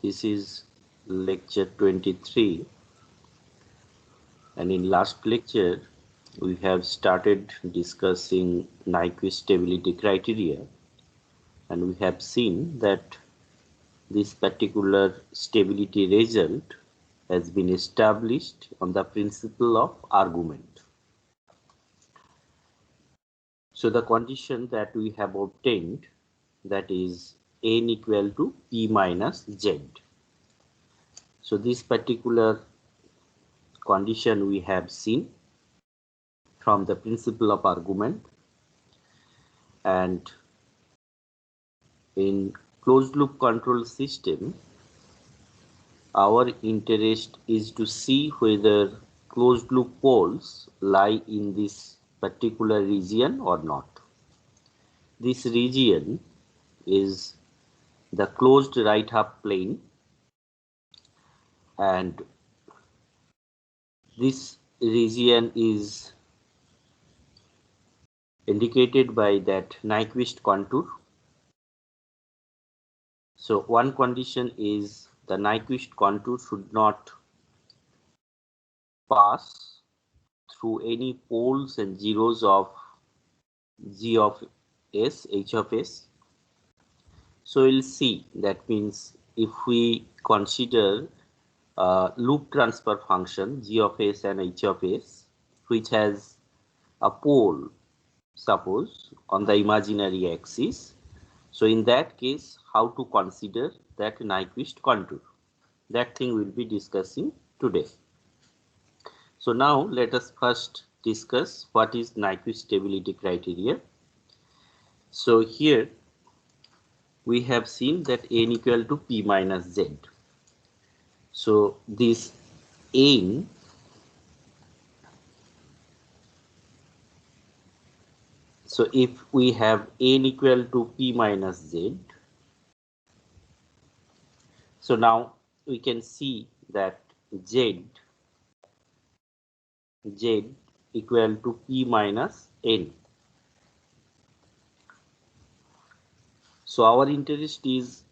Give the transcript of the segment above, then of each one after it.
This is lecture 23, and in last lecture we have started discussing Nyquist stability criteria, and we have seen that this particular stability result has been established on the principle of argument. So the condition that we have obtained, that is n equal to p minus z. So this particular condition we have seen from the principle of argument, and in closed loop control system our interest is to see whether closed loop poles lie in this particular region or not. This region is the closed right half plane, and this region is indicated by that Nyquist contour. So one condition is the Nyquist contour should not pass through any poles and zeros of g of s, h of s. So we'll see, that means if we consider loop transfer function g of s and h of s, which has a pole, suppose, on the imaginary axis. So in that case, how to consider that Nyquist contour? That thing we'll be discussing today. So now let us first discuss what is Nyquist stability criteria. So here we have seen that n equal to p minus z. So this n, so if we have n equal to p minus z, so now we can see that z equal to p minus n. So our interest is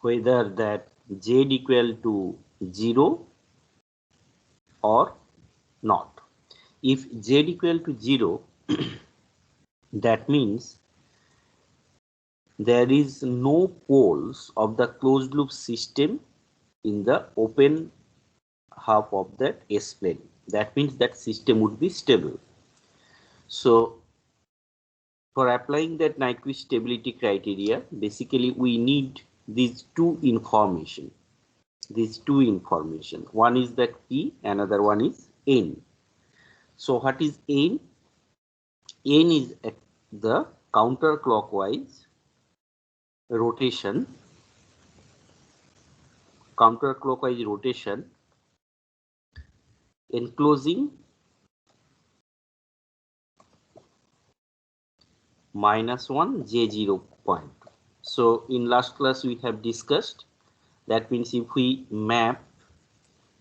whether that z equal to 0 or not. If z equal to 0, that means there is no poles of the closed loop system in the open half of that S plane. That means that system would be stable. So for applying that Nyquist stability criteria, basically we need these two information. One is that P, another one is N. So what is N? N is at the counterclockwise rotation enclosing -1 J0 point. So in last class we have discussed, that means if we map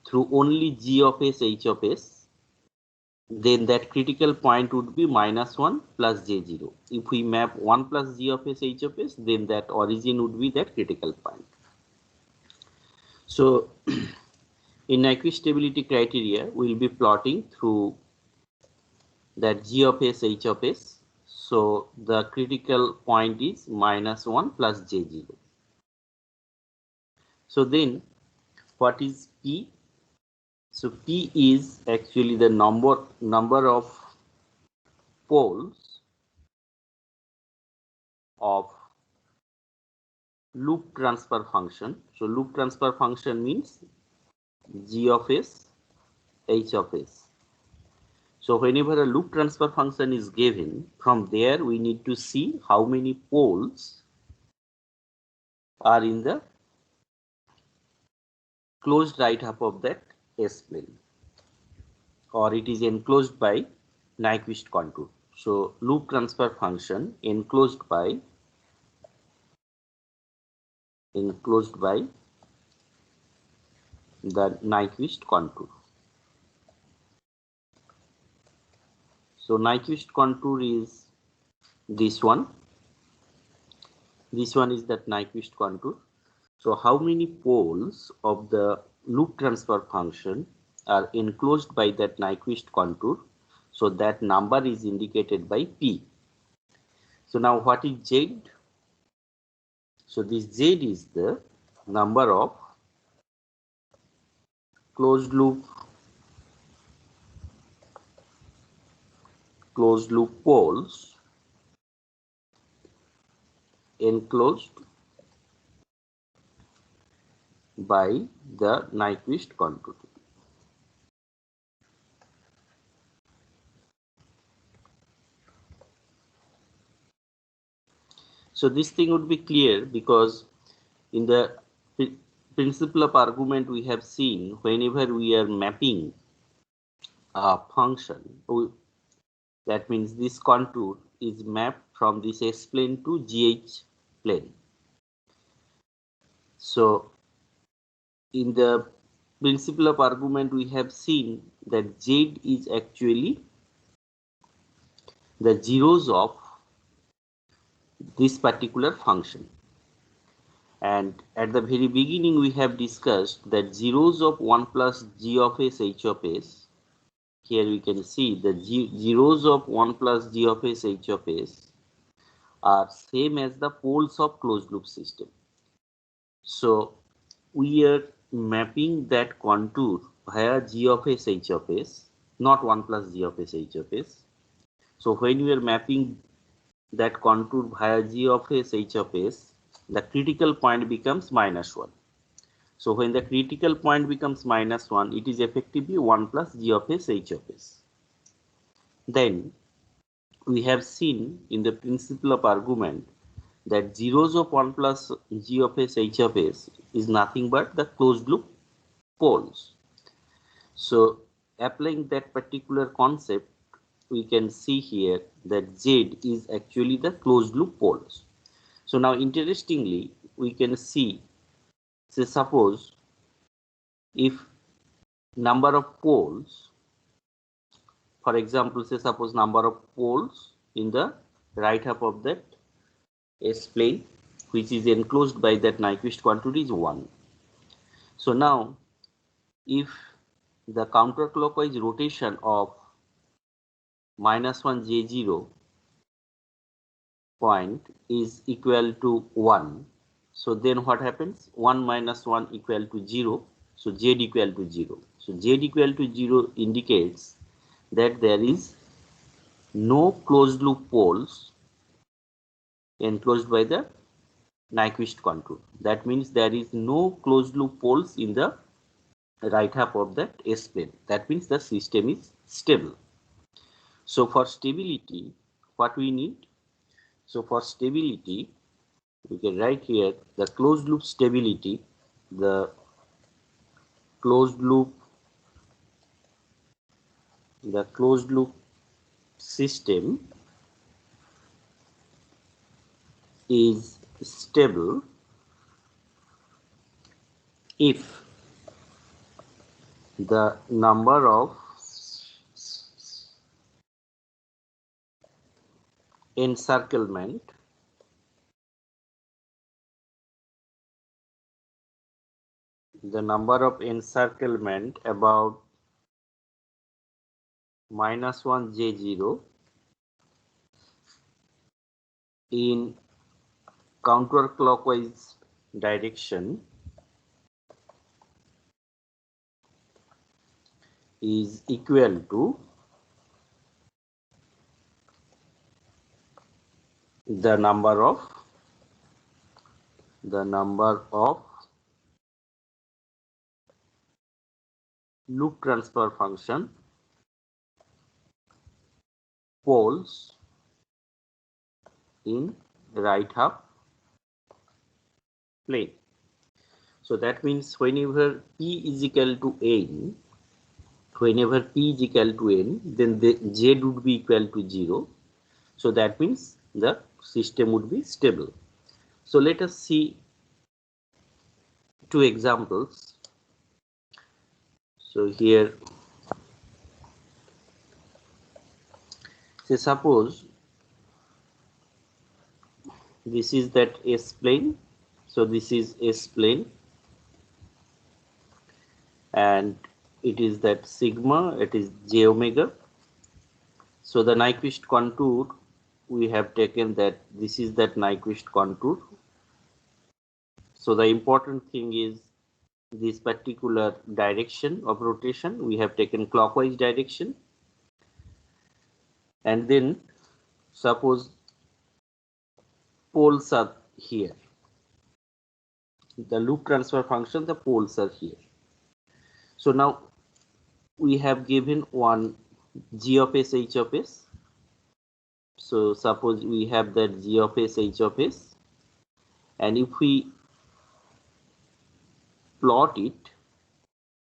through only G of S, H of S, then that critical point would be -1 plus J0. If we map 1 plus G of S, H of S, then that origin would be that critical point. So in Nyquist stability criteria, we will be plotting through that G of S, H of S. So the critical point is -1 plus J0. So then what is P? So P is actually the number of poles of loop transfer function. So loop transfer function means G of S, H of S. So whenever a loop transfer function is given, from there we need to see how many poles are in the closed right half of that S plane, or it is enclosed by Nyquist contour. So loop transfer function enclosed by the Nyquist contour. So Nyquist contour is this one. This one is that Nyquist contour. So how many poles of the loop transfer function are enclosed by that Nyquist contour? So that number is indicated by P. So now what is Z? So this Z is the number of closed loop poles enclosed by the Nyquist contour. So this thing would be clear because in the principle of argument we have seen whenever we are mapping a function, that means this contour is mapped from this S plane to GH plane. So in the principle of argument we have seen that Z is actually the zeros of this particular function. And at the very beginning we have discussed that zeros of 1 plus g of s h of s. Here we can see the zeros of 1 plus g of s h of s are same as the poles of closed loop system. So we are mapping that contour via g of s h of s, not 1 plus g of s h of s. So when we are mapping that contour via g of s h of s, the critical point becomes -1. So when the critical point becomes -1, it is effectively 1 plus g of s h of s. Then we have seen in the principle of argument that zeros of 1 plus g of s h of s is nothing but the closed loop poles. So applying that particular concept, we can see here that Z is actually the closed loop poles. So now interestingly, we can see, say suppose if number of poles, for example, say suppose number of poles in the right half of that S plane, which is enclosed by that Nyquist contour is 1. So now if the counterclockwise rotation of -1 J0 point is equal to 1, so then what happens? 1 minus 1 equal to 0, so Z equal to 0. So Z equal to 0 indicates that there is no closed loop poles enclosed by the Nyquist contour. That means there is no closed loop poles in the right half of that S plane. That means the system is stable. So for stability, what we need? So for stability, we can write here the closed loop stability, the closed loop system is stable if the number of encirclement about -1 J0 in counterclockwise direction is equal to the number of loop transfer function poles in right half plane. So that means whenever p is equal to n, then the z would be equal to 0. So that means the system would be stable. So let us see two examples. So here, say suppose this is that S plane. So this is S plane, and it is that sigma, it is j omega. So the Nyquist contour, we have taken that this is that Nyquist contour. So the important thing is this particular direction of rotation, we have taken clockwise direction. And then suppose poles are here. The loop transfer function, the poles are here. So now we have given one g of s, h of s. So suppose we have that g of s, h of s, and if we plot it,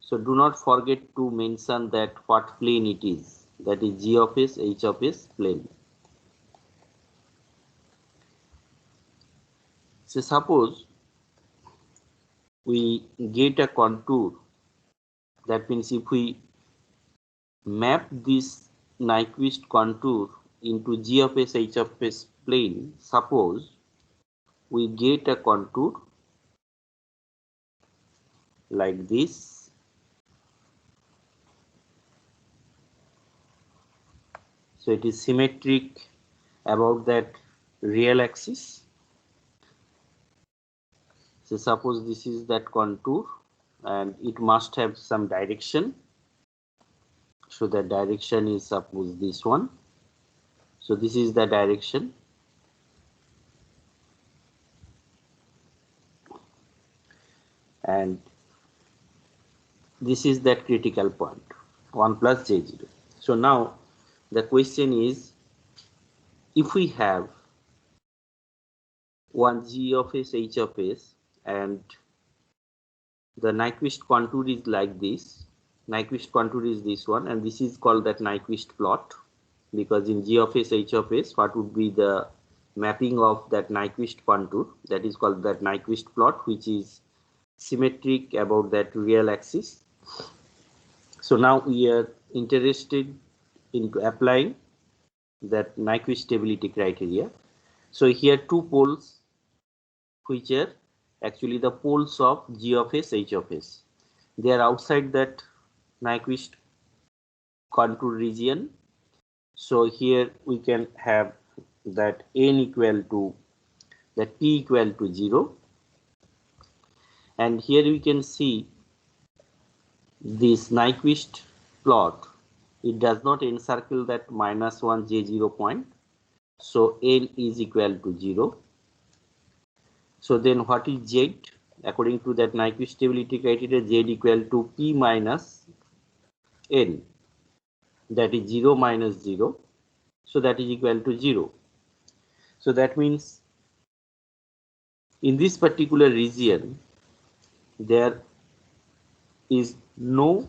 so do not forget to mention that what plane it is, that is g of s, h of s plane. So suppose we get a contour, that means if we map this Nyquist contour into g of s, h of s plane, suppose we get a contour like this. So it is symmetric about that real axis. So suppose this is that contour and it must have some direction. So the direction is suppose this one. So this is the direction. And this is that critical point, 1 plus j0. So now the question is, if we have one g of s, h of s, and the Nyquist contour is like this, Nyquist contour is this one, and this is called that Nyquist plot, because in g of s, h of s, what would be the mapping of that Nyquist contour, that is called that Nyquist plot, which is symmetric about that real axis. So now we are interested in applying that Nyquist stability criteria. So here two poles which are actually the poles of g of s, h of s. They are outside that Nyquist contour region. So here we can have that n equal to that p equal to 0, and here we can see this Nyquist plot, it does not encircle that -1 j0 point, so n is equal to 0. So then what is z? According to that Nyquist stability criteria, z equal to p minus n, that is 0 minus 0, so that is equal to 0. So that means in this particular region there is no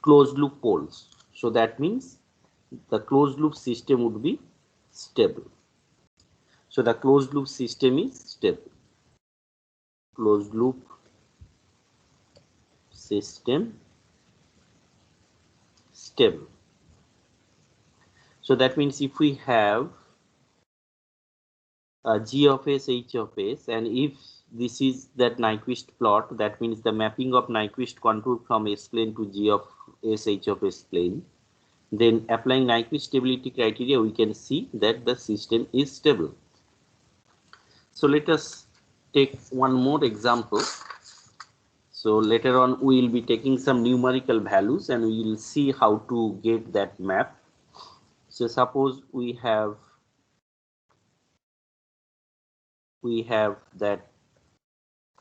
closed loop poles, so that means the closed loop system would be stable. So the closed loop system is stable. Closed loop system stable. So that means if we have g of s, h of s, and if this is that Nyquist plot, that means the mapping of Nyquist contour from S plane to g of s, h of s plane, then applying Nyquist stability criteria, we can see that the system is stable. So let us take one more example. So later on we will be taking some numerical values and we will see how to get that map. So suppose we have that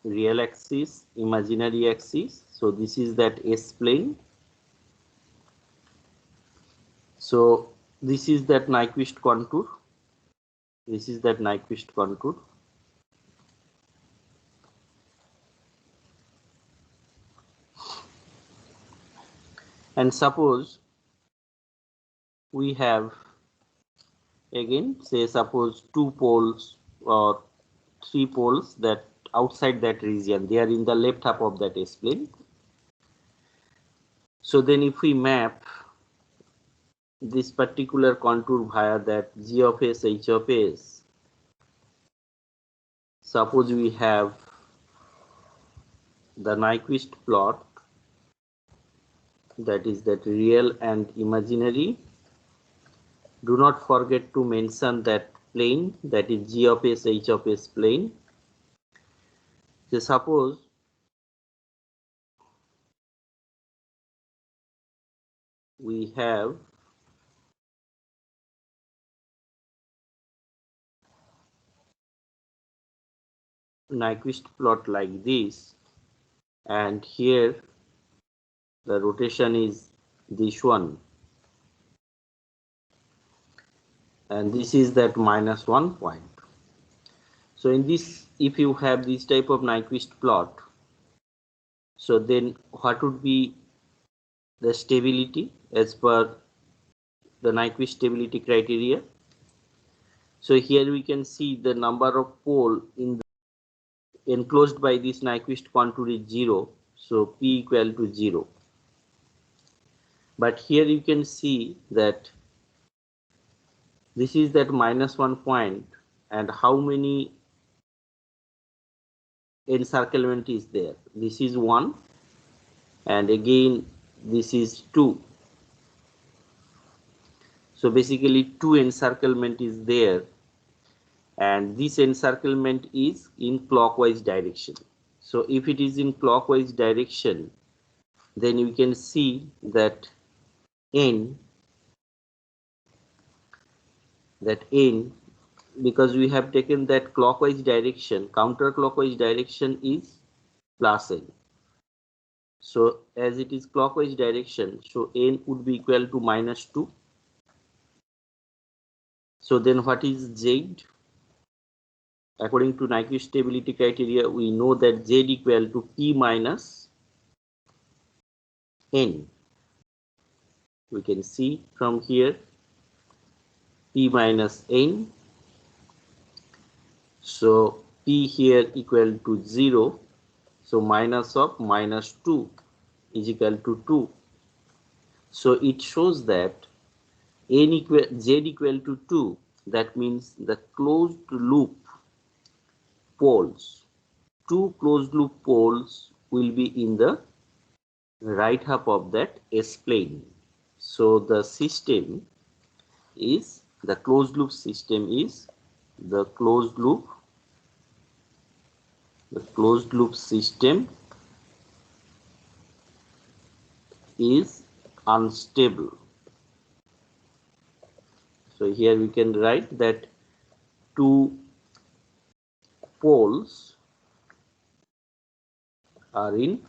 real axis, imaginary axis. So this is that S plane. So this is that Nyquist contour. This is that Nyquist contour. And suppose we have again, say suppose two poles or three poles that outside that region, they are in the left half of that S plane. So then if we map this particular contour via that g of s, h of s, suppose we have the Nyquist plot, that is that real and imaginary. Do not forget to mention that plane, that is G of S, H of S plane. So suppose we have Nyquist plot like this, and here the rotation is this one, and this is that -1 point. So in this, if you have this type of Nyquist plot, so then what would be the stability as per the Nyquist stability criteria? So here we can see the number of pole in the enclosed by this Nyquist contour is 0, so P equal to 0. But here you can see that this is that -1 point, and how many encirclement is there? This is 1, and again this is 2. So basically 2 encirclement is there, and this encirclement is in clockwise direction. So if it is in clockwise direction, then you can see that n, because we have taken that clockwise direction, counterclockwise direction is plus n. So as it is clockwise direction, so n would be equal to -2. So then what is z? According to Nyquist stability criteria, we know that z equal to p minus n. We can see from here p minus n. So p here equal to 0. So minus of -2 is equal to 2. So it shows that z equal to 2. That means the closed loop poles, 2 closed loop poles will be in the right half of that S plane. So the system is, the closed loop system is, the closed loop system is unstable. So here we can write that 2 poles are in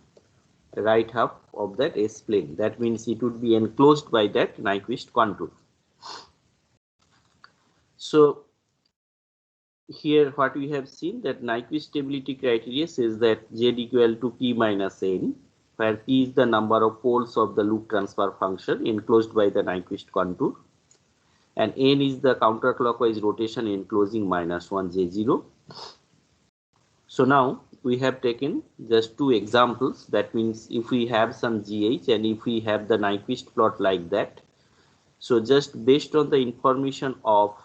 right half of that S plane. That means it would be enclosed by that Nyquist contour. So here what we have seen, that Nyquist stability criteria says that z equal to p minus n, where p is the number of poles of the loop transfer function enclosed by the Nyquist contour, and n is the counterclockwise rotation enclosing -1 j0. So now we have taken just 2 examples. That means if we have some GH and if we have the Nyquist plot like that, so just based on the information of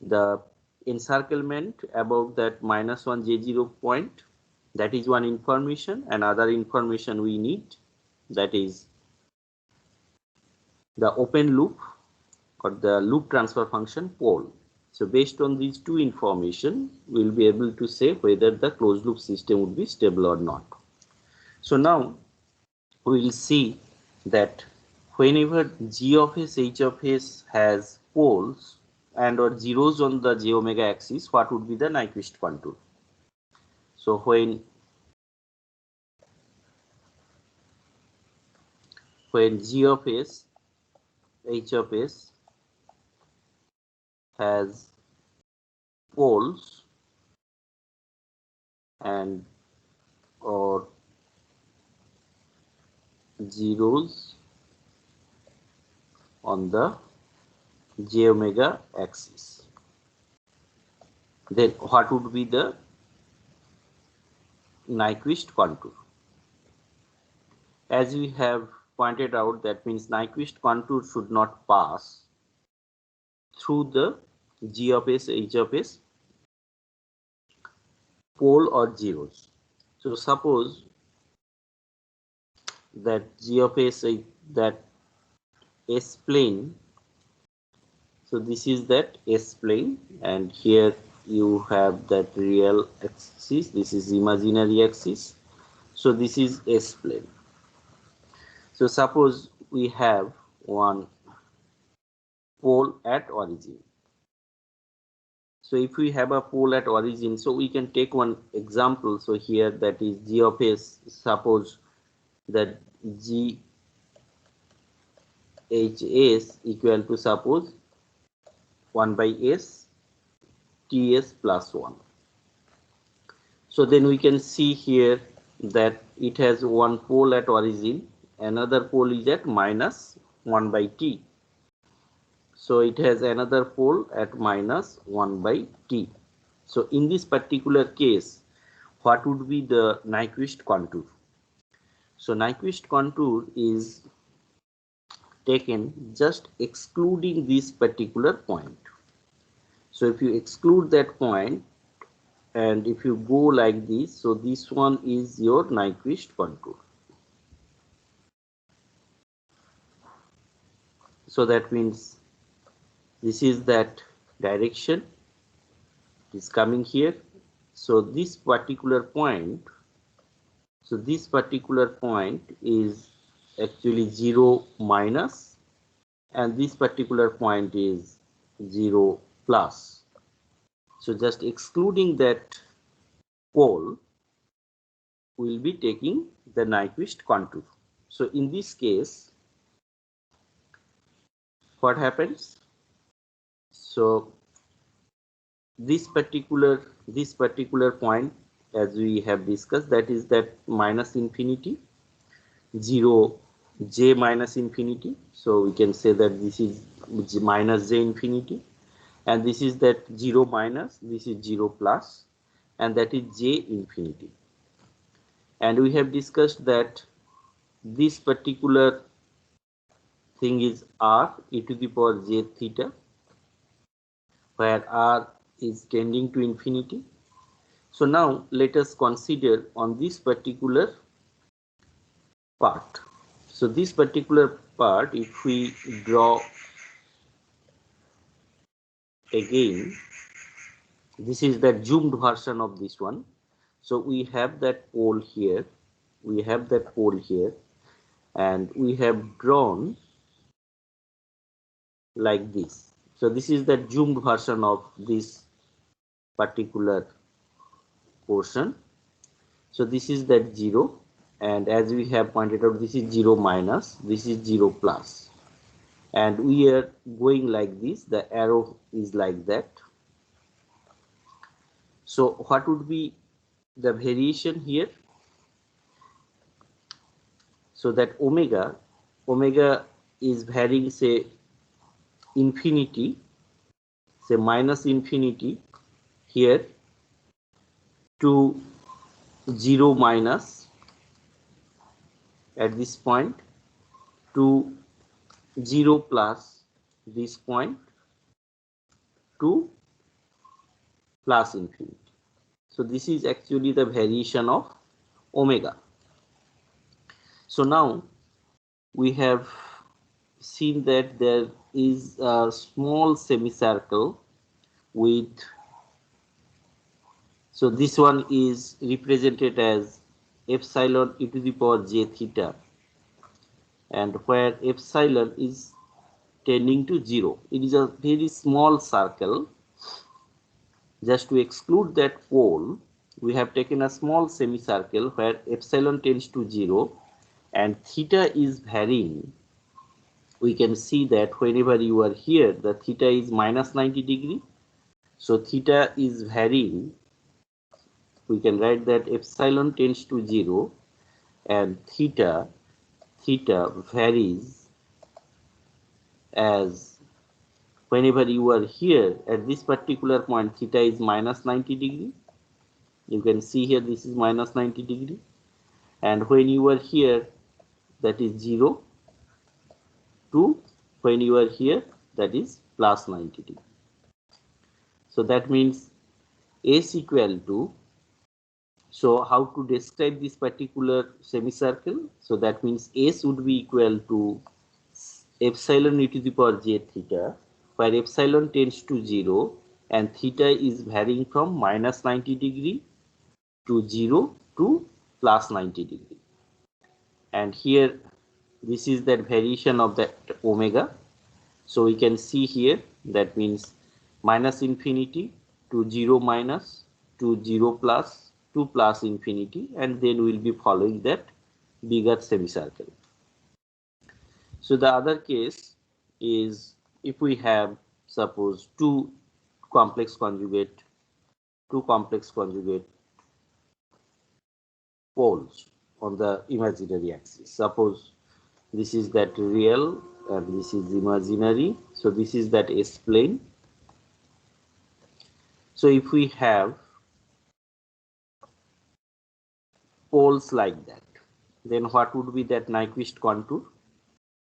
the encirclement about that -1 j0 point, that is one information. And other information we need, that is the open loop or the loop transfer function pole. So based on these 2 information, we'll be able to say whether the closed loop system would be stable or not. So now we will see that whenever G of S, H of S has poles and or zeros on the j omega axis, what would be the Nyquist contour? So when G of S, H of S has poles and or zeros on the j omega axis, then what would be the Nyquist contour? As we have pointed out, that means Nyquist contour should not pass through the G of S, H of S pole or zeros. So suppose that G of S is that S plane. So this is that S plane, and here you have that real axis. This is imaginary axis. So this is S plane. So suppose we have one pole at origin. So if we have a pole at origin, so we can take one example. So here that is G of S. Suppose that G H S equal to suppose 1 by S Ts plus 1. So then we can see here that it has one pole at origin, another pole is at minus 1 by T. So it has another pole at minus 1 by T. So in this particular case, what would be the Nyquist contour? So Nyquist contour is taken just excluding this particular point. So if you exclude that point and if you go like this, so this one is your Nyquist contour. So that means this is that direction is coming here. So this particular point, is actually 0 minus, and this particular point is 0 plus. So just excluding that pole, we'll be taking the Nyquist contour. So in this case, what happens? So this particular point, as we have discussed, that is that minus infinity, 0 j minus infinity. So we can say that this is minus j infinity, and this is that 0 minus, this is 0 plus, and that is j infinity. And we have discussed that this particular thing is r e to the power j theta, where r is tending to infinity. So now let us consider on this particular part. So this particular part, if we draw again, this is the zoomed version of this one. So we have that pole here, and we have drawn like this. So this is the zoomed version of this particular portion. So this is that 0, and as we have pointed out, this is 0 minus, this is 0 plus, and we are going like this, the arrow is like that. So what would be the variation here? So that omega is varying, say infinity, say minus infinity here to 0 minus at this point, to 0 plus this point, to plus infinity. So this is actually the variation of omega. So now we have seen that there is a small semicircle with, so this one is represented as epsilon e to the power j theta, and where epsilon is tending to 0. It is a very small circle. Just to exclude that pole, we have taken a small semicircle where epsilon tends to 0 and theta is varying. We can see that whenever you are here, the theta is minus 90 degree. So theta is varying. We can write that epsilon tends to 0 and theta varies as whenever you are here at this particular point, theta is minus 90 degree. You can see here this is minus 90 degree, and when you are here, that is 0, to when you are here, that is plus 90 degree. So that means S equal to So how to describe this particular semicircle? So that means S would be equal to epsilon e to the power j theta, where epsilon tends to 0 and theta is varying from minus 90 degree to 0 to plus 90 degree. And here this is that variation of that omega. So we can see here that means minus infinity to 0 minus to 0 plus to plus infinity, and then we'll be following that bigger semicircle. So the other case is if we have suppose two complex conjugate poles on the imaginary axis. Suppose this is that real and this is imaginary. So this is that S plane. So if we have poles like that, then what would be that Nyquist contour?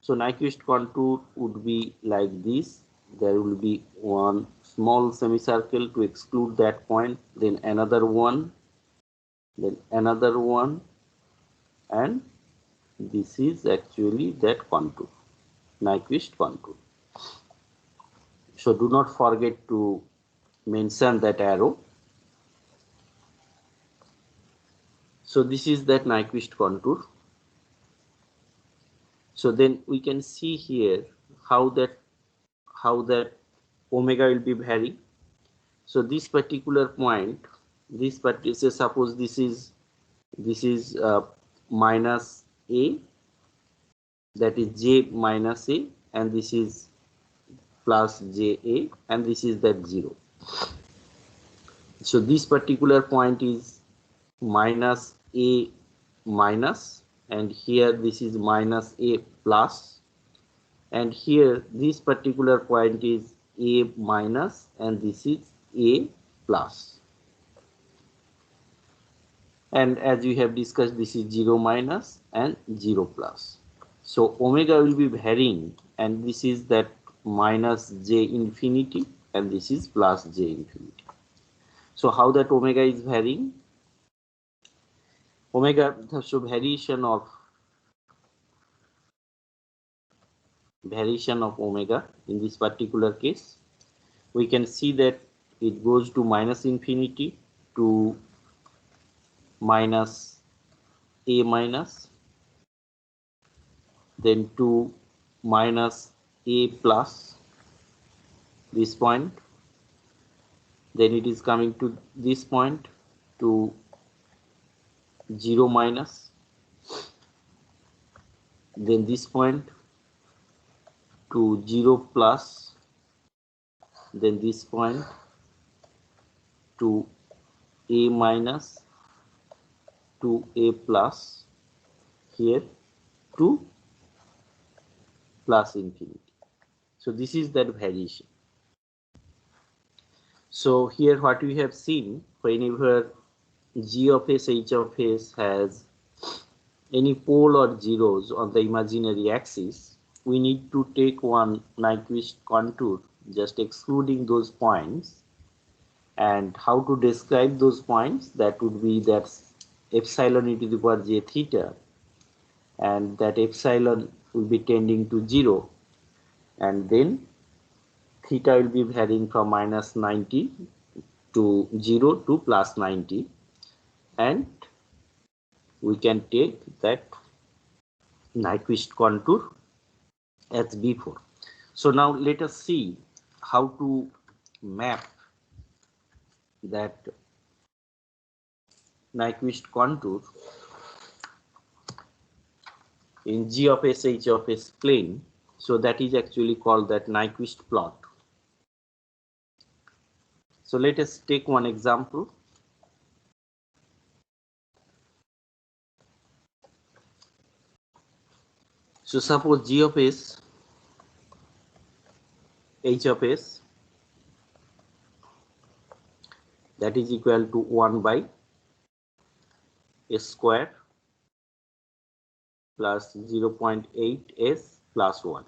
So Nyquist contour would be like this. There will be one small semicircle to exclude that point, then another one, and this is actually that contour, Nyquist contour. So do not forget to mention that arrow. So this is that Nyquist contour. So then we can see here how that omega will be varying. So this particular point, this particular, suppose this is minus a, that is j minus a, and this is plus ja, and this is that 0. So this particular point is minus a minus, and here this is minus a plus, and here this particular point is a minus and this is a plus. And as we have discussed, this is 0 minus and 0 plus. So omega will be varying, and this is that minus j infinity and this is plus j infinity. So how that omega is varying? Omega, so variation of omega in this particular case, we can see that it goes to minus infinity to minus a minus, then to minus a plus this point, then it is coming to this point to 0 minus, then this point to 0 plus, then this point to a minus to a plus, here to plus infinity. So this is that variation. So here what we have seen, whenever g of s, h of s has any pole or zeros on the imaginary axis, we need to take one Nyquist contour, just excluding those points. And how to describe those points? That would be that epsilon e to the power j theta, and that epsilon will be tending to 0, and then theta will be varying from minus 90 to 0 to plus 90, and we can take that Nyquist contour as before. So now let us see how to map that Nyquist contour in G of S, H of S plane. So that is actually called that Nyquist plot. So let us take one example. So suppose G of S, H of S, that is equal to 1 by S square plus 0.8 S plus 1.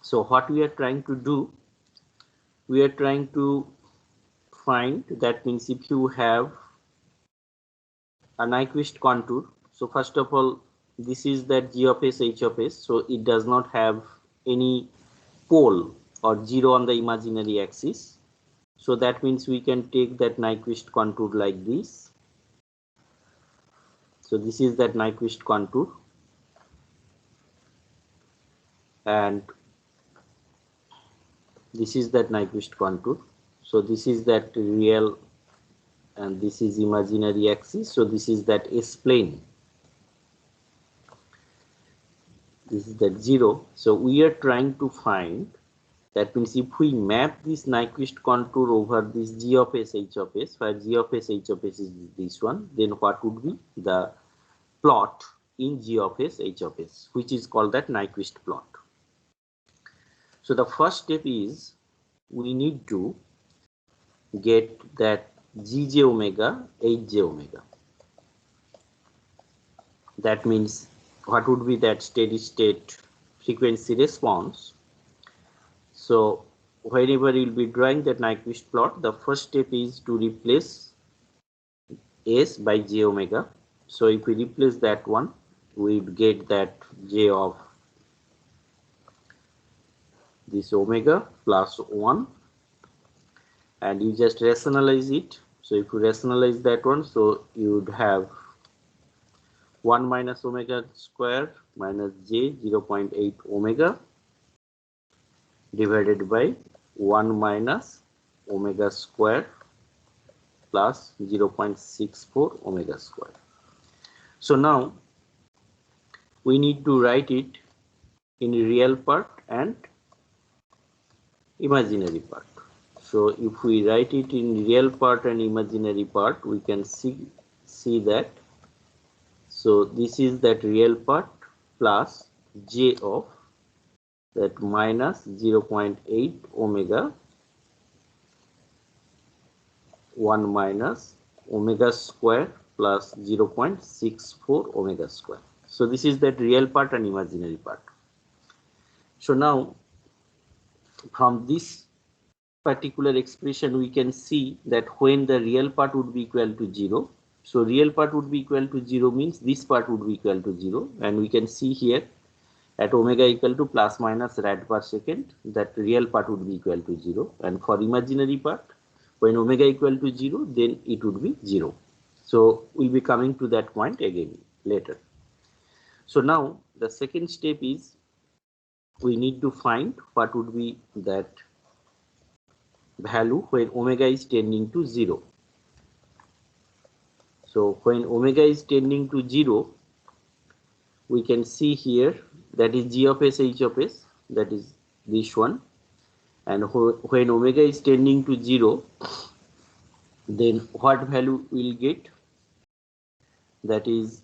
So what we are trying to do, we are trying to find, that means if you have a Nyquist contour. So first of all, this is that G of S, H of S. So it does not have any pole or zero on the imaginary axis. So that means we can take that Nyquist contour like this. So this is that Nyquist contour, and this is that Nyquist contour. So this is that real and this is imaginary axis. So this is that S plane. This is that 0. So we are trying to find, that means if we map this Nyquist contour over this G of S, H of S, where G of S, H of S is this one, then what would be the plot in G of S, H of S, which is called that Nyquist plot. So the first step is we need to get that Gj omega, Hj omega. That means what would be that steady state frequency response. So whenever you will be drawing that Nyquist plot, the first step is to replace S by J omega. So if we replace that one, we would get that J of this omega plus 1, and you just rationalize it. So if you rationalize that one, so you would have 1 minus omega square minus J 0.8 omega divided by 1 minus omega square plus 0.64 omega square. So now we need to write it in real part and imaginary part. So if we write it in real part and imaginary part, we can see that. So this is that real part plus J of that minus 0.8 omega 1 minus omega square plus 0.64 omega square. So this is that real part and imaginary part. So now from this particular expression we can see that when the real part would be equal to 0, so real part would be equal to 0 means this part would be equal to 0, and we can see here at omega equal to plus minus rad per second that real part would be equal to 0, and for imaginary part when omega equal to 0 then it would be 0. So we'll be coming to that point again later. So now the second step is we need to find what would be that value when omega is tending to 0. So when omega is tending to 0, we can see here that is G of S, H of S, that is this one, and when omega is tending to 0, then what value we'll get, that is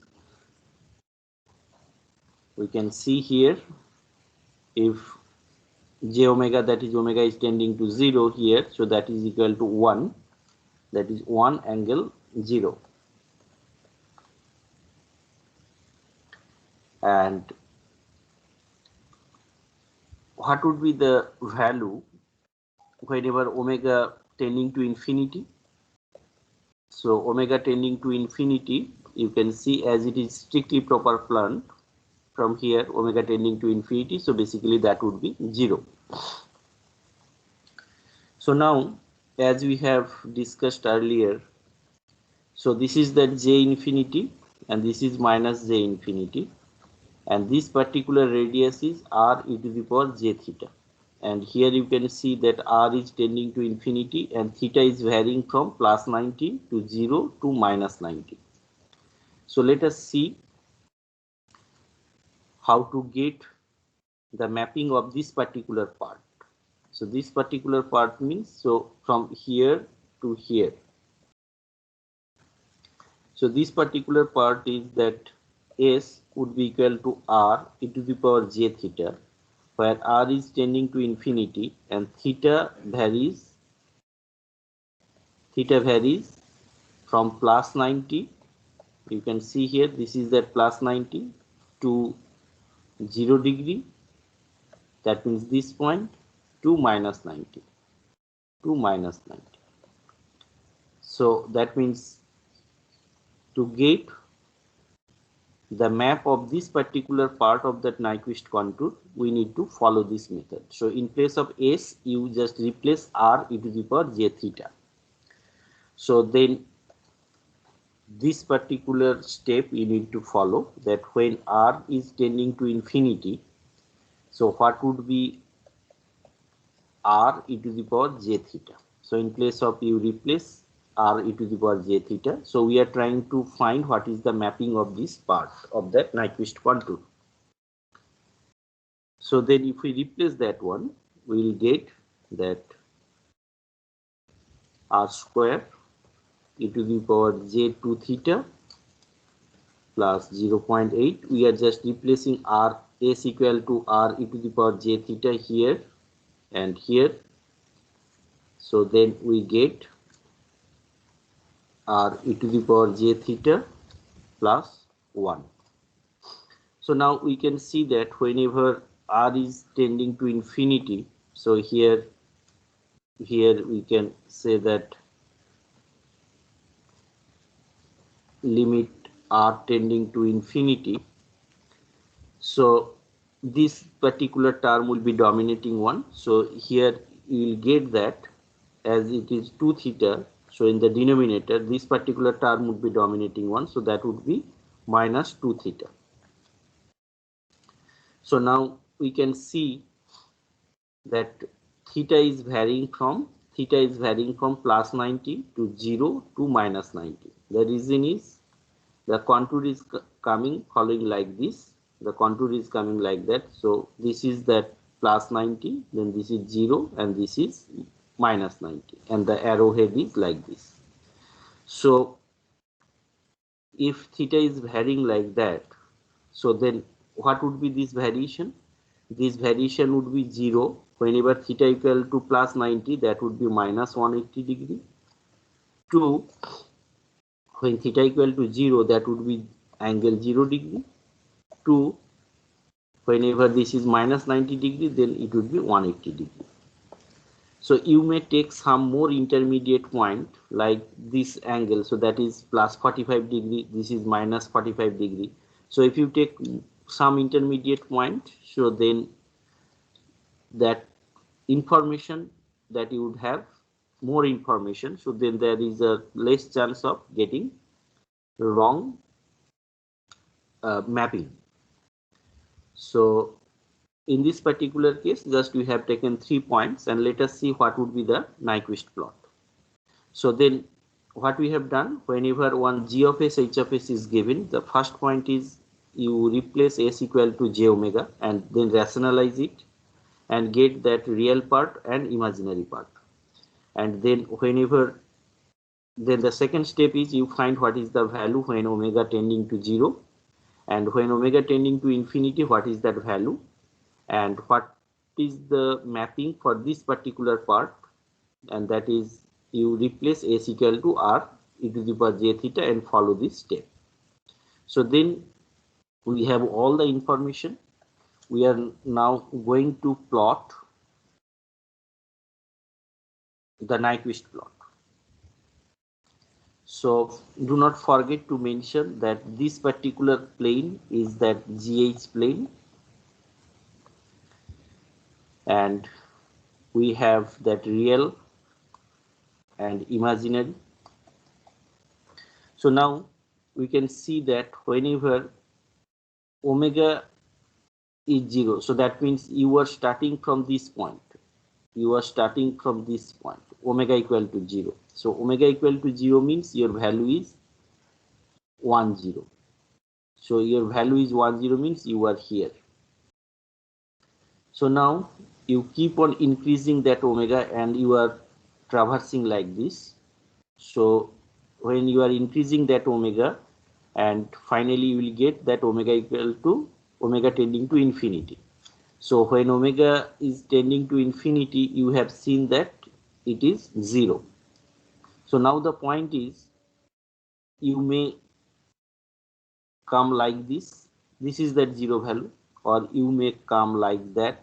we can see here if J omega, that is omega is tending to 0 here, so that is equal to 1, that is 1 angle 0. And what would be the value whenever omega tending to infinity? So omega tending to infinity, you can see as it is strictly proper plane from here, omega tending to infinity, so basically that would be 0. So now as we have discussed earlier, so this is the J infinity and this is minus J infinity, and this particular radius is r e to the power j theta, and here you can see that r is tending to infinity and theta is varying from plus 90 to 0 to minus 90. So let us see how to get the mapping of this particular part. So this particular part means, so from here to here, so this particular part is that S would be equal to r e to the power j theta, where r is tending to infinity and theta varies from plus 90, you can see here this is that plus 90 to 0 degree, that means this point, to minus 90, to minus 90. So that means to get the map of this particular part of that Nyquist contour, we need to follow this method. So in place of S, you just replace R e to the power j theta. So then this particular step you need to follow, that when R is tending to infinity, so what would be R e to the power j theta. So in place of, you replace R e to the power j theta. So we are trying to find what is the mapping of this part of that Nyquist contour. So then if we replace that one, we will get that R square e to the power j2 theta plus 0.8. We are just replacing R s equal to R e to the power j theta here and here. So then we get R e to the power j theta plus 1. So now we can see that whenever R is tending to infinity, so here we can say that limit R tending to infinity. So this particular term will be dominating one. So here you will get that as it is 2 theta. So in the denominator, this particular term would be dominating one. So that would be minus 2 theta. So now we can see that theta is varying from plus 90 to 0 to minus 90. The reason is the contour is coming following like this. The contour is coming like that. So this is that plus 90, then this is 0, and this is minus 90, and the arrowhead is like this. So if theta is varying like that, so then what would be this variation? This variation would be 0 whenever theta equal to plus 90, that would be minus 180 degree. 2, when theta equal to 0, that would be angle 0 degree. 2, whenever this is minus 90 degree, then it would be 180 degree. So you may take some more intermediate point like this angle, so that is plus 45 degree, this is minus 45 degree. So if you take some intermediate point, so then that information that you would have more information, so then there is a less chance of getting wrong mapping. So in this particular case, just we have taken 3 points, and let us see what would be the Nyquist plot. So then what we have done, whenever one g of s, h of s is given, the first point is you replace s equal to j omega and then rationalize it and get that real part and imaginary part. And then then the second step is you find what is the value when omega tending to 0, and when omega tending to infinity, what is that value, and what is the mapping for this particular part, and that is you replace s equal to R e to the power j theta and follow this step. So then we have all the information. We are now going to plot the Nyquist plot. So do not forget to mention that this particular plane is that GH plane, and we have that real and imaginary. So now we can see that whenever omega is 0, so that means you are starting from this point. Omega equal to 0. So omega equal to 0 means your value is 10. So your value is 10 means you are here. So now you keep on increasing that omega and you are traversing like this. So when you are increasing that omega, and finally you will get that omega equal to omega tending to infinity. So when omega is tending to infinity, you have seen that it is 0. So now the point is, you may come like this. This is that 0 value, or you may come like that,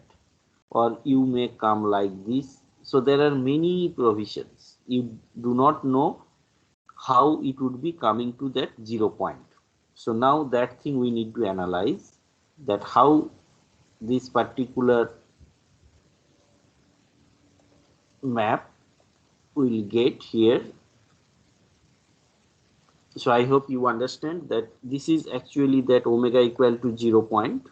or you may come like this. So there are many provisions. You do not know how it would be coming to that 0 point. So now that thing we need to analyze, that how this particular map will get here. So I hope you understand that this is actually that omega equal to 0 point.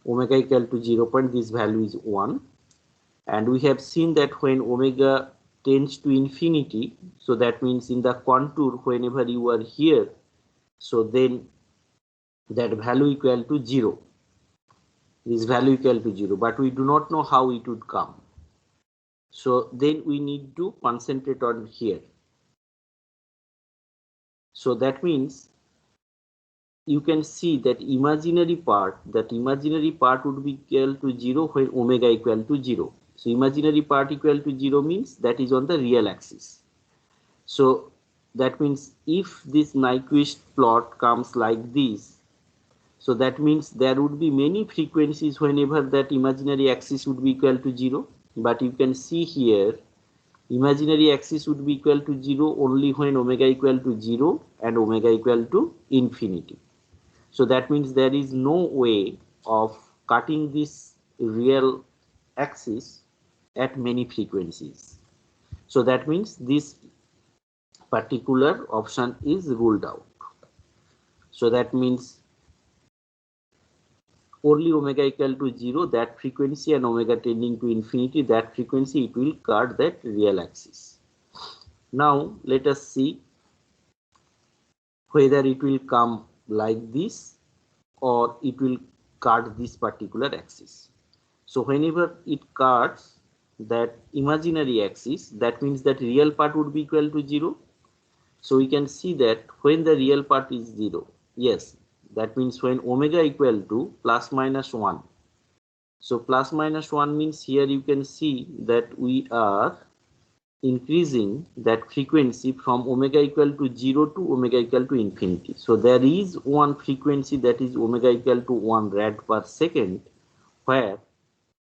Omega equal to 0 point, this value is 1. And we have seen that when omega tends to infinity, so that means in the contour whenever you are here, so then that value equal to 0. This value equal to 0, but we do not know how it would come. So then we need to concentrate on here. So that means you can see that imaginary part would be equal to 0 when omega equal to 0. So imaginary part equal to 0 means that is on the real axis. So that means if this Nyquist plot comes like this, so that means there would be many frequencies whenever that imaginary axis would be equal to 0. But you can see here, imaginary axis would be equal to 0 only when omega equal to 0 and omega equal to infinity. So that means there is no way of cutting this real axis at many frequencies. So that means this particular option is ruled out. So that means only omega equal to 0, that frequency, and omega tending to infinity, that frequency, it will cut that real axis. Now let us see whether it will come like this or it will cut this particular axis. So whenever it cuts that imaginary axis, that means that real part would be equal to 0. So we can see that when the real part is 0, yes, that means when omega equal to plus minus 1. So plus minus 1 means here you can see that we are increasing that frequency from omega equal to 0 to omega equal to infinity. So there is one frequency, that is omega equal to 1 rad per second, where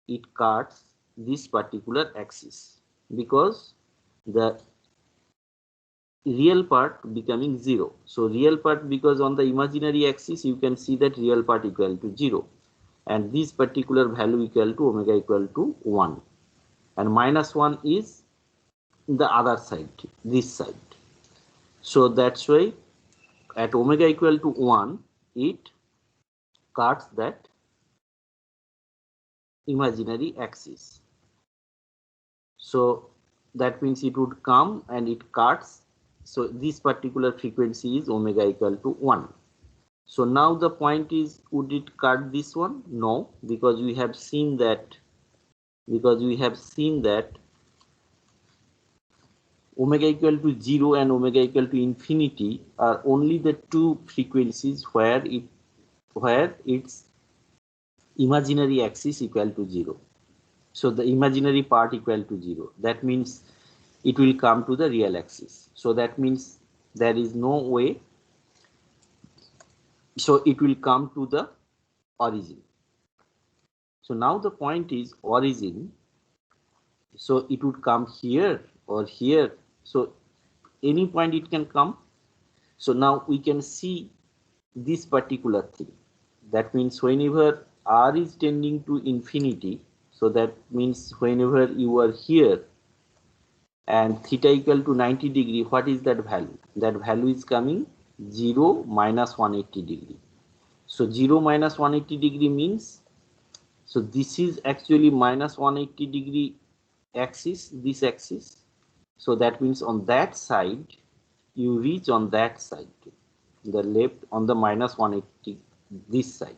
it cuts this particular axis because the real part becoming 0. So real part, because on the imaginary axis you can see that real part equal to 0, and this particular value equal to omega equal to 1, and minus 1 is the other side, this side. So that's why at omega equal to 1 it cuts that imaginary axis. So that means it would come and it cuts. So this particular frequency is omega equal to 1. So now the point is, would it cut this one? No, because we have seen that omega equal to 0 and omega equal to infinity are only the two frequencies where its imaginary axis equal to 0. So the imaginary part equal to 0. That means it will come to the real axis. So that means there is no way. So it will come to the origin. So now the point is origin. So it would come here or here. So any point it can come. So now we can see this particular thing. That means whenever r is tending to infinity, so that means whenever you are here and theta equal to 90 degree, what is that value? That value is coming 0 minus 180 degree. So 0 minus 180 degree means, so this is actually minus 180 degree axis, this axis. So that means on that side, you reach on that side, the left on the minus 180, this side.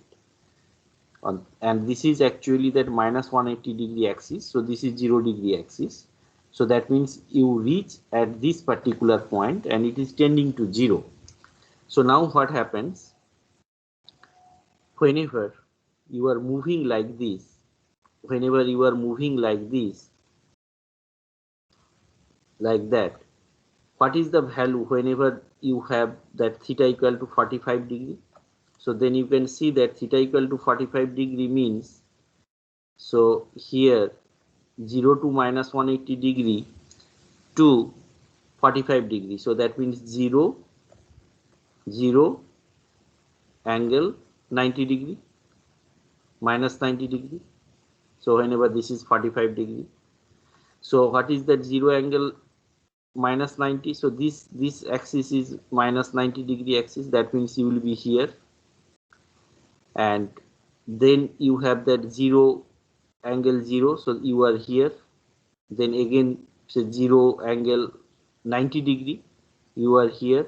And this is actually that minus 180 degree axis. So this is 0 degree axis. So that means you reach at this particular point and it is tending to 0. So now what happens? Whenever you are moving like this, like that, what is the value whenever you have that theta equal to 45 degree? So then you can see that theta equal to 45 degree means, so here 0 to minus 180 degree to 45 degree. So that means 0, 0, angle 90 degree, minus 90 degree. So whenever this is 45 degree. So what is that 0 angle minus 90? So this axis is minus 90 degree axis. That means you will be here. And then you have that 0 angle 0. So you are here. Then again, say 0 angle 90 degree. You are here.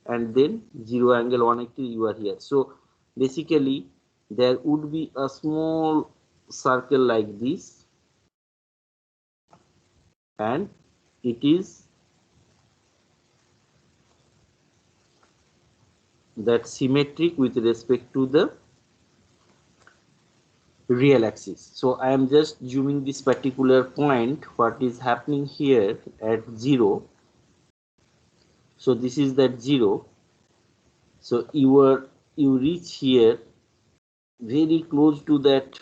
And then 0 angle 180, you are here. So basically there would be a small circle like this, and it is that symmetric with respect to the real axis. So I am just zooming this particular point, what is happening here at 0. So this is that 0. So you reach here very close to that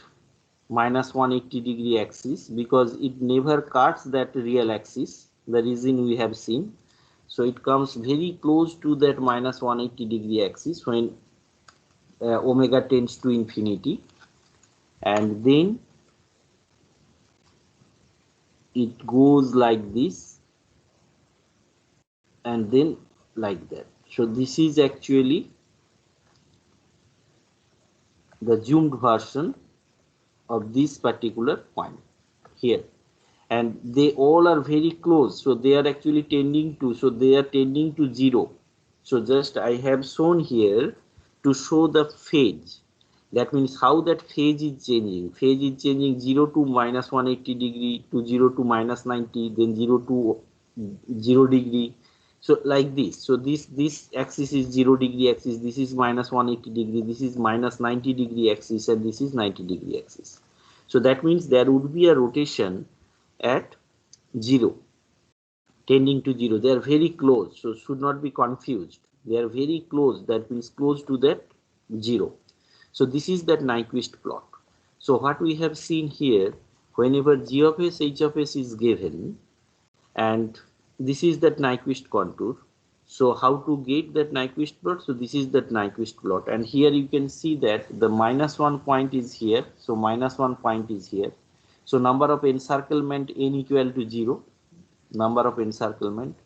minus 180 degree axis, because it never cuts that real axis, the reason we have seen. So it comes very close to that minus 180 degree axis when omega tends to infinity, and then it goes like this and then like that. So this is actually the zoomed version of this particular point here, and they all are very close. So they are actually tending to, so they are tending to 0. So just I have shown here to show the phase. That means how that phase is changing. Phase is changing 0 to minus 180 degree, to 0 to minus 90, then 0 to 0 degree. So like this. So this axis is 0 degree axis, this is minus 180 degree, this is minus 90 degree axis, and this is 90 degree axis. So that means there would be a rotation at 0, tending to 0. They are very close, so should not be confused. They are very close, that means close to that 0. So this is that Nyquist plot. So what we have seen here, whenever g of s, h of s is given, and this is that Nyquist contour. So how to get that Nyquist plot? So this is that Nyquist plot, and here you can see that the minus 1 point is here. So minus 1 point is here. So number of encirclement n equal to 0, number of encirclement,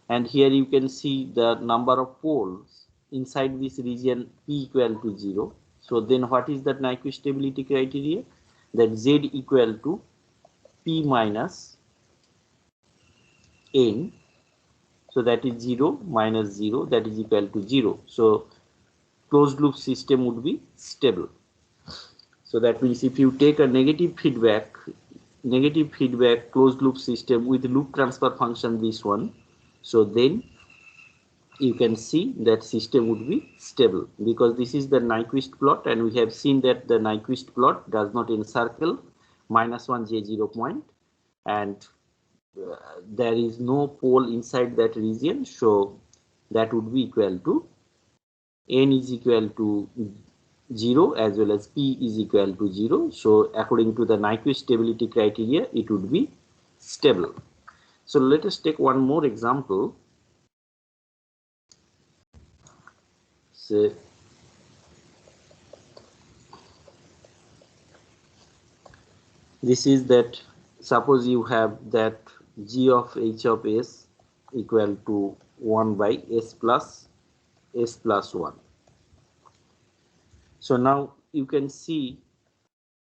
and here you can see the number of poles inside this region p equal to 0. So then what is that Nyquist stability criteria? That z equal to p minus n. So that is 0 minus 0, that is equal to 0. So closed loop system would be stable. So that means if you take a negative feedback closed loop system with loop transfer function, this one, so then you can see that system would be stable, because this is the Nyquist plot, and we have seen that the Nyquist plot does not encircle minus 1 J0 point, and there is no pole inside that region. So that would be equal to n is equal to 0 as well as p is equal to 0. So according to the Nyquist stability criteria, it would be stable. So let us take one more example. So this is that, suppose you have that g of h of s equal to 1 by s plus 1. So now you can see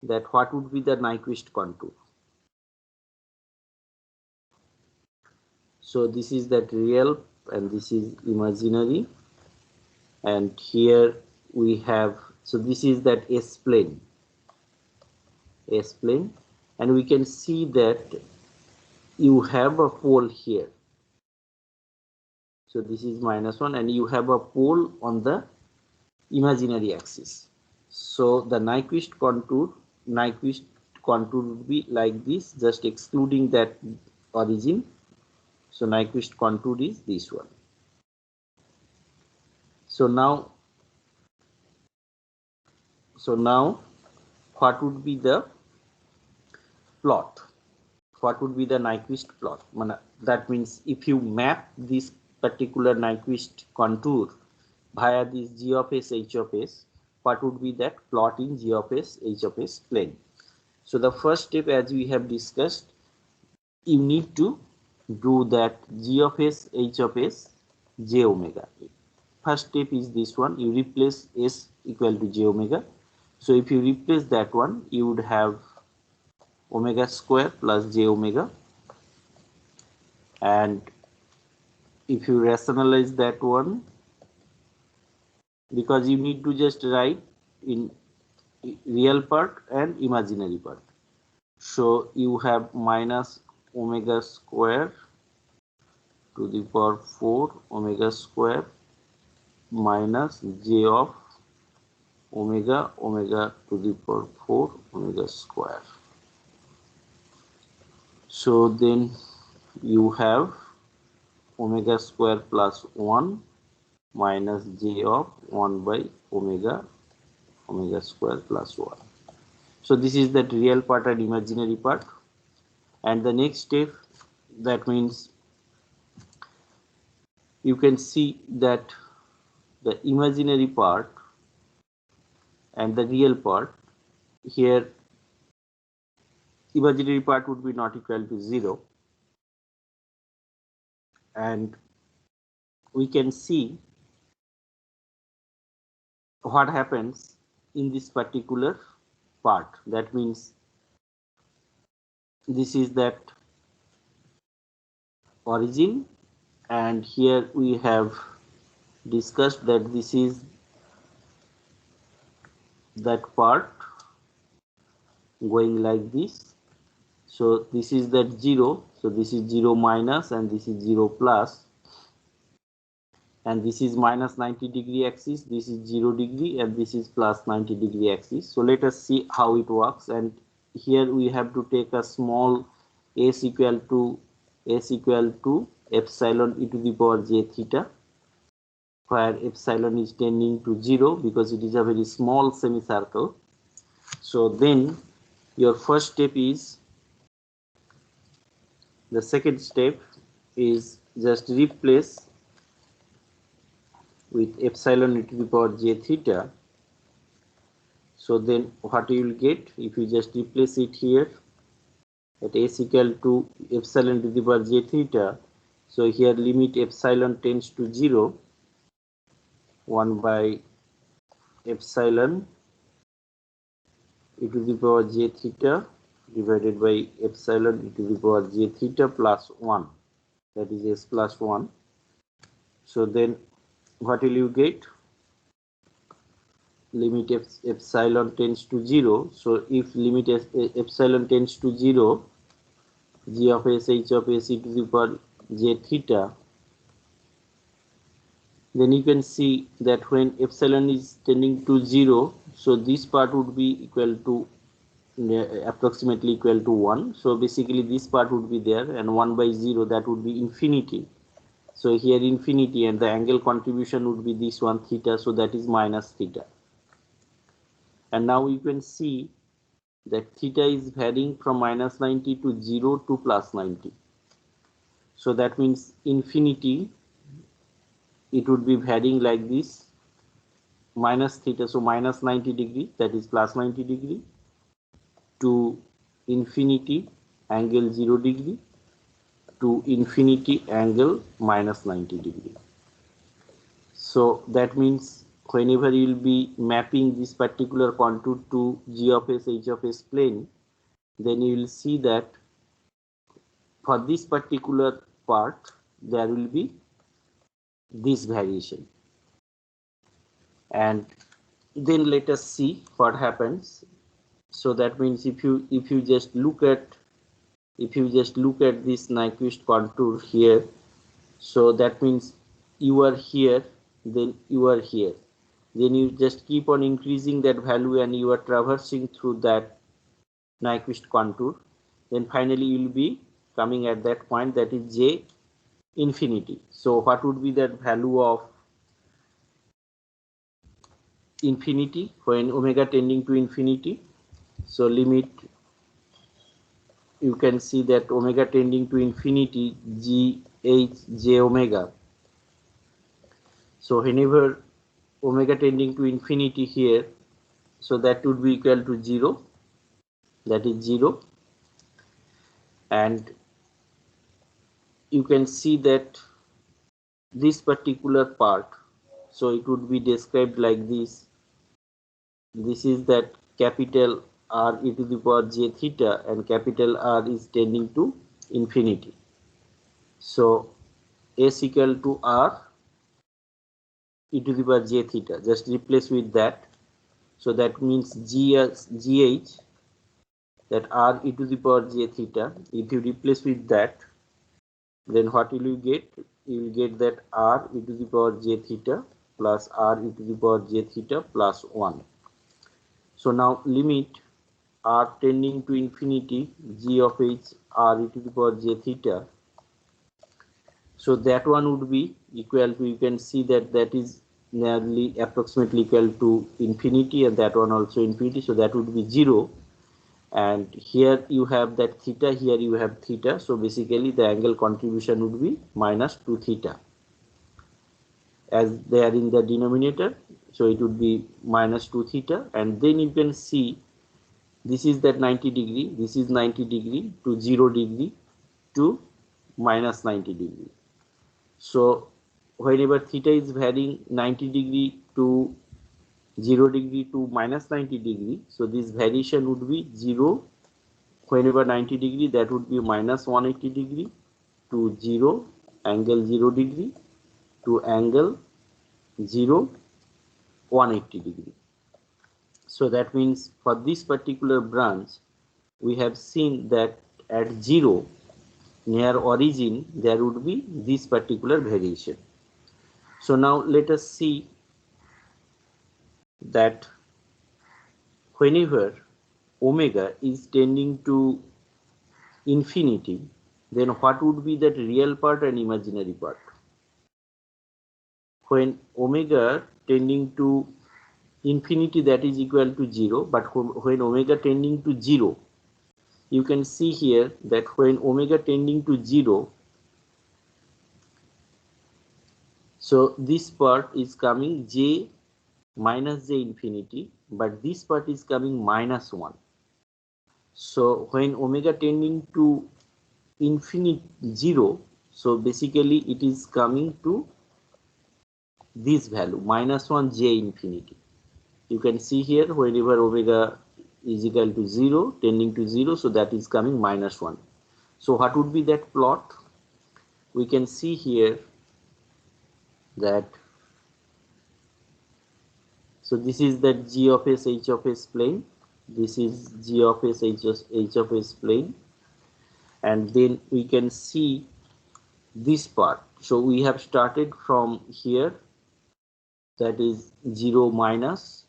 that what would be the Nyquist contour. So this is that real and this is imaginary, and here we have, so this is that S plane, and we can see that you have a pole here. So this is minus 1, and you have a pole on the imaginary axis. So the Nyquist contour would be like this, just excluding that origin. So Nyquist contour is this one. So now what would be the plot? what would be the Nyquist plot? That means if you map this particular Nyquist contour via this G of S, H of S, what would be that plot in G of S, H of S plane? So the first step, as we have discussed, you need to do that G of S, H of S, J omega. First step is this one. You replace S equal to J omega. So if you replace that one, you would have omega square plus J omega. And if you rationalize that one, because you need to just write in real part and imaginary part. So you have minus omega square to the power 4 omega square minus j of omega to the power 4 omega square. So then you have omega square plus 1 minus j of 1 by omega square plus 1. So this is that real part and imaginary part. And the next step, that means you can see that the imaginary part and the real part, here imaginary part would be not equal to 0, and we can see what happens in this particular part. That means this is that origin, and here we have discussed that this is that part going like this. So this is that 0, so this is 0 minus and this is 0 plus, and this is minus 90 degree axis, this is 0 degree, and this is plus 90 degree axis. So let us see how it works. And here we have to take a small s equal to epsilon e to the power j theta, where epsilon is tending to 0 because it is a very small semicircle. So then your first step is, the second step is just replace with epsilon e to the power j theta. So then what you will get, if you just replace it here at s equal to epsilon to the power j theta, so here limit epsilon tends to 0, 1 by epsilon e to the power j theta divided by epsilon e to the power j theta plus 1, that is s plus 1. So then what will you get? Limit epsilon tends to 0. So if limit epsilon tends to 0, g of s, h of s e to the power j theta, then you can see that when epsilon is tending to 0, so this part would be equal to approximately equal to 1. So basically this part would be there, and 1 by 0, that would be infinity. So here infinity, and the angle contribution would be this one theta, so that is minus theta. And now you can see that theta is varying from minus 90 to 0 to plus 90. So that means infinity, it would be varying like this, minus theta, so minus 90 degree, that is plus 90 degree, to infinity angle 0 degree, to infinity angle minus 90 degree. So that means whenever you will be mapping this particular contour to G of S, H of S plane, then you will see that for this particular part there will be this variation. And then let us see what happens. So that means if you just look at this Nyquist contour here, so that means you are here, then you are here, then you just keep on increasing that value and you are traversing through that Nyquist contour, then finally you will be coming at that point, that is j infinity. So what would be that value of infinity when omega tending to infinity? So limit you can see that omega tending to infinity g h j omega. So whenever omega tending to infinity here, so that would be equal to 0, that is 0, and you can see that this particular part, so it would be described like this. This is that capital R e to the power j theta and capital R is tending to infinity. So S equal to R e to the power j theta, just replace with that. So that means GH, that R e to the power j theta. If you replace with that, then what will you get? You will get that R e to the power j theta plus R e to the power j theta plus 1. So now limit R tending to infinity g of h R e to the power j theta. So that one would be equal to, you can see that that is nearly approximately equal to infinity, and that one also infinity, so that would be 0. And here you have that theta, here you have theta, so basically the angle contribution would be minus 2 theta as they are in the denominator, so it would be minus 2 theta. And then you can see this is that 90 degree, this is 90 degree to 0 degree to minus 90 degree. So whenever theta is varying 90 degree to 0 degree to minus 90 degree, so this variation would be 0. Whenever 90 degree, that would be minus 180 degree to 0 angle 0 degree to angle 0 180 degree. So that means for this particular branch, we have seen that at 0 near origin there would be this particular variation. So now let us see that whenever omega is tending to infinity, then what would be that real part and imaginary part? When omega tending to infinity, that is equal to 0, but when omega tending to 0, you can see here that when omega tending to 0, so this part is coming j minus j infinity, but this part is coming minus 1. So when omega tending to infinity 0, so basically it is coming to this value minus 1 j infinity. You can see here whenever omega is equal to 0 tending to 0, so that is coming minus 1. So what would be that plot? We can see here that, so this is that g of s h of s plane, this is g of s h of s plane, and then we can see this part. So we have started from here, that is 0 minus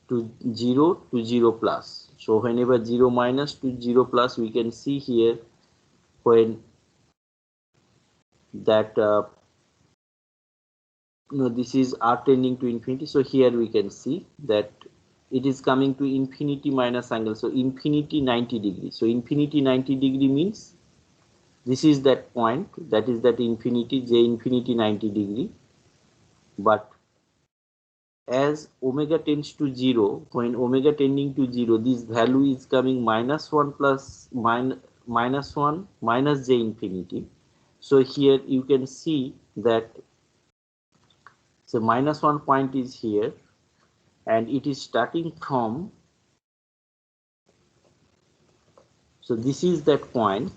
to 0 to 0 plus. So whenever 0 minus to 0 plus, we can see here when that no, this is r tending to infinity. So here we can see that it is coming to infinity minus angle, so infinity 90 degree. So infinity 90 degree means this is that point, that is that infinity, j infinity 90 degree. But as omega tends to 0, when omega tending to 0, this value is coming minus 1 plus minus 1 minus j infinity. So here you can see that, so minus 1 point is here, and it is starting from, so this is that point,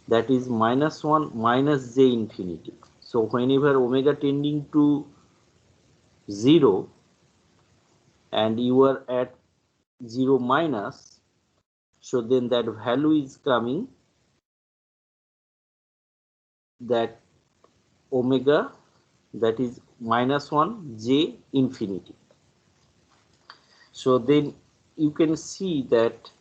that is minus 1 minus j infinity. So whenever omega tending to 0 and you are at 0 minus, so then that value is coming that omega, that is minus 1 j infinity. So then you can see that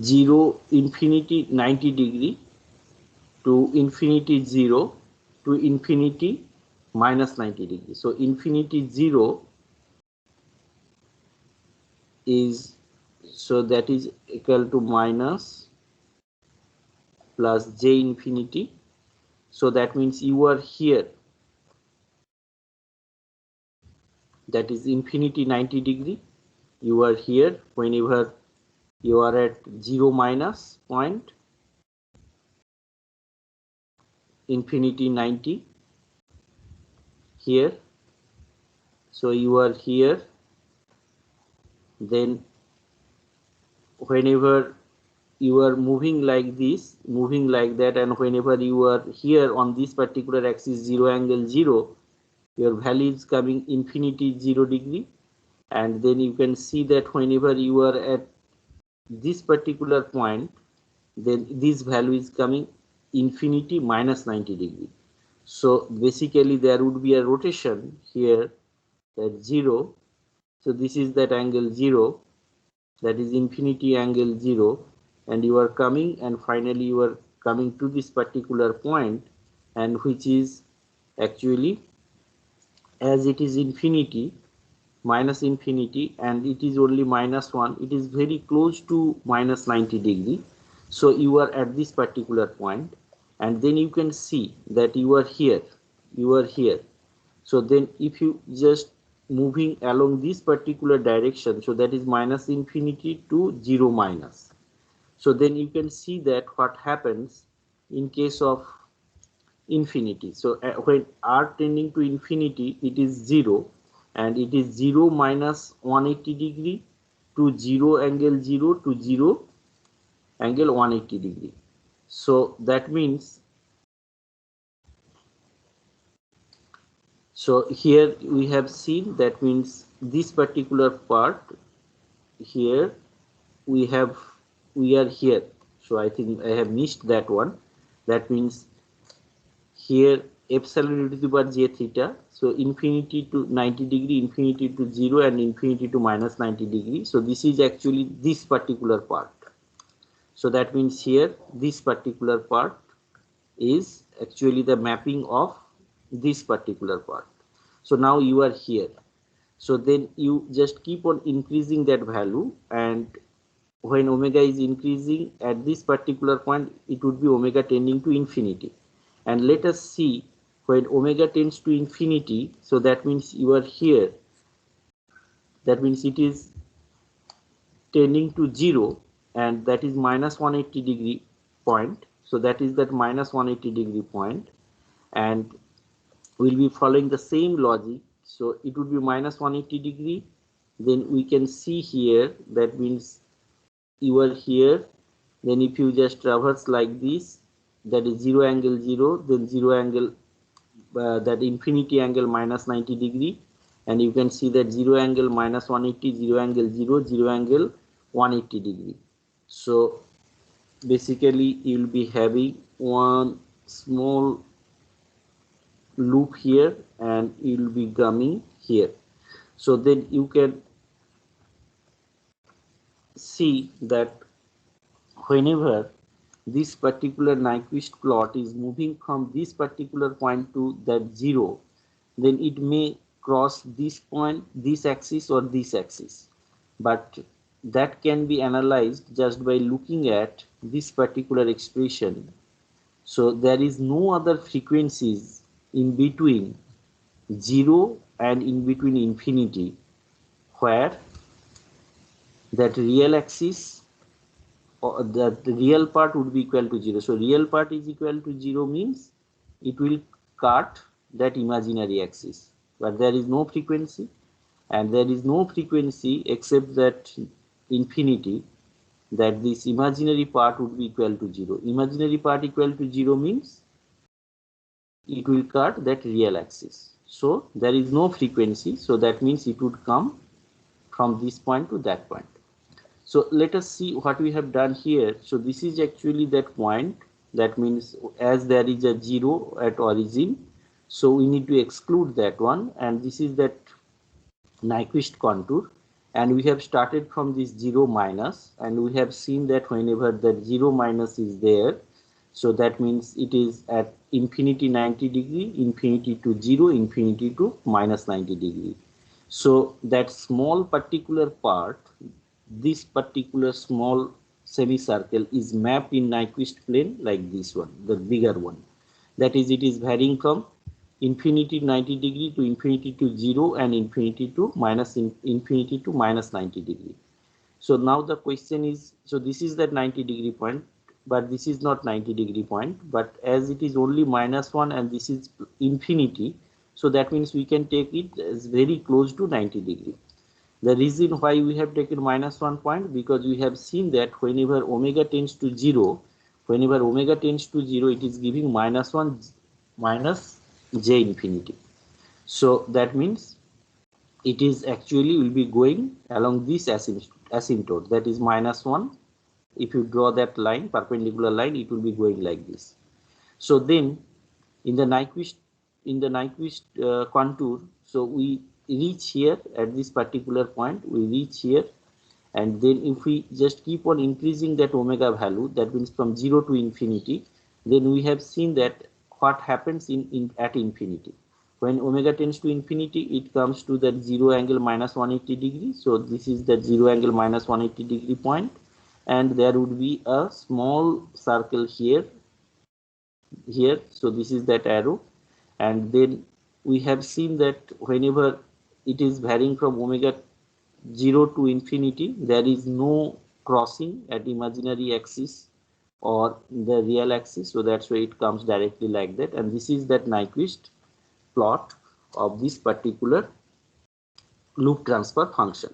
zero infinity 90 degree to infinity 0 to infinity minus 90 degree. So infinity 0 is, so that is equal to minus plus j infinity. So that means you are here, that is infinity 90 degree. You are here whenever you are at 0 minus point, infinity 90 here. So you are here, then whenever you are moving like this, moving like that, and whenever you are here on this particular axis 0 angle 0, your value is coming infinity 0 degree. And then you can see that whenever you are at this particular point, then this value is coming infinity minus 90 degree. So basically there would be a rotation here at 0. So this is that angle 0, that is infinity angle 0, and you are coming, and finally you are coming to this particular point, and which is actually, as it is infinity minus infinity and it is only minus 1, it is very close to minus 90 degree. So you are at this particular point, and then you can see that you are here, you are here. So then if you just moving along this particular direction, so that is minus infinity to 0 minus. So then you can see that what happens in case of infinity. So when r tending to infinity, it is 0, and it is 0 minus 180 degree to 0 angle 0 to 0 angle 180 degree. So that means, so here we have seen, that means this particular part here we are here. So I think I have missed that one. That means here epsilon e to the power j theta, so infinity to 90 degree, infinity to 0, and infinity to minus 90 degree. So this is actually this particular part. So that means here this particular part is actually the mapping of this particular part. So now you are here. So then you just keep on increasing that value, and when omega is increasing at this particular point, it would be omega tending to infinity. And let us see when omega tends to infinity. So that means you are here, that means it is tending to 0, and that is minus 180 degree point. So that is that minus 180 degree point, and we'll be following the same logic. So it would be minus 180 degree. Then we can see here, that means you are here, then if you just traverse like this, that is 0 angle 0, then 0 angle that infinity angle minus 90 degree, and you can see that 0 angle minus 180, 0 angle 0, 0 angle 180 degree. So basically you will be having one small loop here, and you will be coming here. So then you can see that whenever this particular Nyquist plot is moving from this particular point to that 0, then it may cross this point, this axis, or this axis. But that can be analyzed just by looking at this particular expression. So there is no other frequencies in between 0 and in between infinity where that real axis, or the real part would be equal to 0. So real part is equal to 0 means it will cut that imaginary axis, but there is no frequency, and there is no frequency except that infinity, that this imaginary part would be equal to 0. Imaginary part equal to 0 means it will cut that real axis. So there is no frequency, so that means it would come from this point to that point. So let us see what we have done here. So this is actually that point. That means as there is a 0 at origin, so we need to exclude that one, and this is that Nyquist contour, and we have started from this 0 minus, and we have seen that whenever that 0 minus is there, so that means it is at infinity 90 degree, infinity to 0, infinity to minus 90 degree. So that small particular part, this particular small semicircle is mapped in Nyquist plane like this one, the bigger one. That is, it is varying from infinity 90 degree to infinity to 0 and infinity to minus 90 degree. So now the question is, so this is that 90 degree point, but this is not 90 degree point, but as it is only -1 and this is infinity, so that means we can take it as very close to 90 degree. The reason why we have taken -1 point, because we have seen that whenever omega tends to 0, it is giving -1 minus j infinity. So that means it is actually will be going along this asymptote, that is -1. If you draw that line, perpendicular line, it will be going like this. So then in the Nyquist contour, so we reach here at this particular point, we reach here, and then if we just keep on increasing that omega value, that means from 0 to infinity, then we have seen that what happens at infinity. When omega tends to infinity, it comes to that 0 angle minus 180 degree. So this is that 0 angle minus 180 degree point, and there would be a small circle here. So this is that arrow, and then we have seen that whenever it is varying from omega 0 to infinity, there is no crossing at imaginary axis or the real axis, so that's why it comes directly like that. And this is that Nyquist plot of this particular loop transfer function.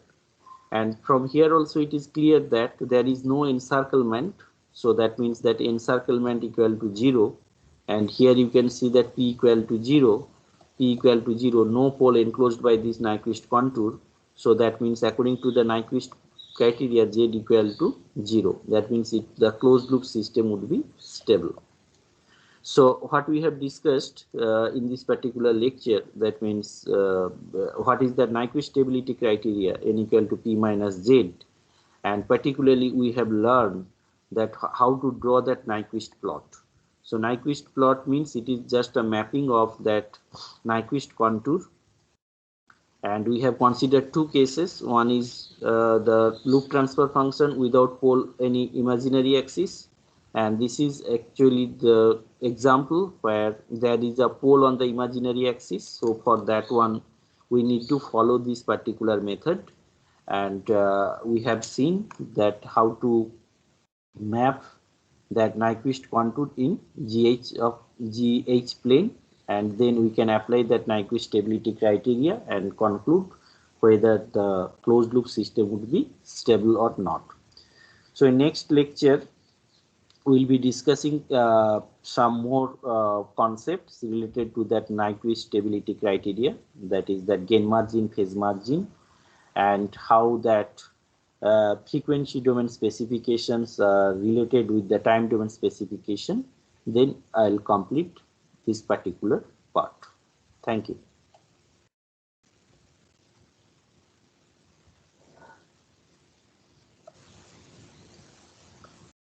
And from here also it is clear that there is no encirclement, so that means that encirclement equal to 0, and here you can see that p equal to 0, no pole enclosed by this Nyquist contour. So that means according to the Nyquist criteria, z equal to 0. That means the closed loop system would be stable. So what we have discussed in this particular lecture, that means what is the Nyquist stability criteria, n equal to p minus z, and particularly we have learned that how to draw that Nyquist plot. So Nyquist plot means it is just a mapping of that Nyquist contour, and we have considered two cases. One is the loop transfer function without pole any imaginary axis, and this is actually the example where there is a pole on the imaginary axis. So for that one we need to follow this particular method, and we have seen that how to map that Nyquist contour in GH plane, and then we can apply that Nyquist stability criteria and conclude whether the closed loop system would be stable or not. So in next lecture we will be discussing some more concepts related to that Nyquist stability criteria, that is that gain margin, phase margin, and how that frequency domain specifications are related with the time domain specification. Then I'll complete this particular part. Thank you.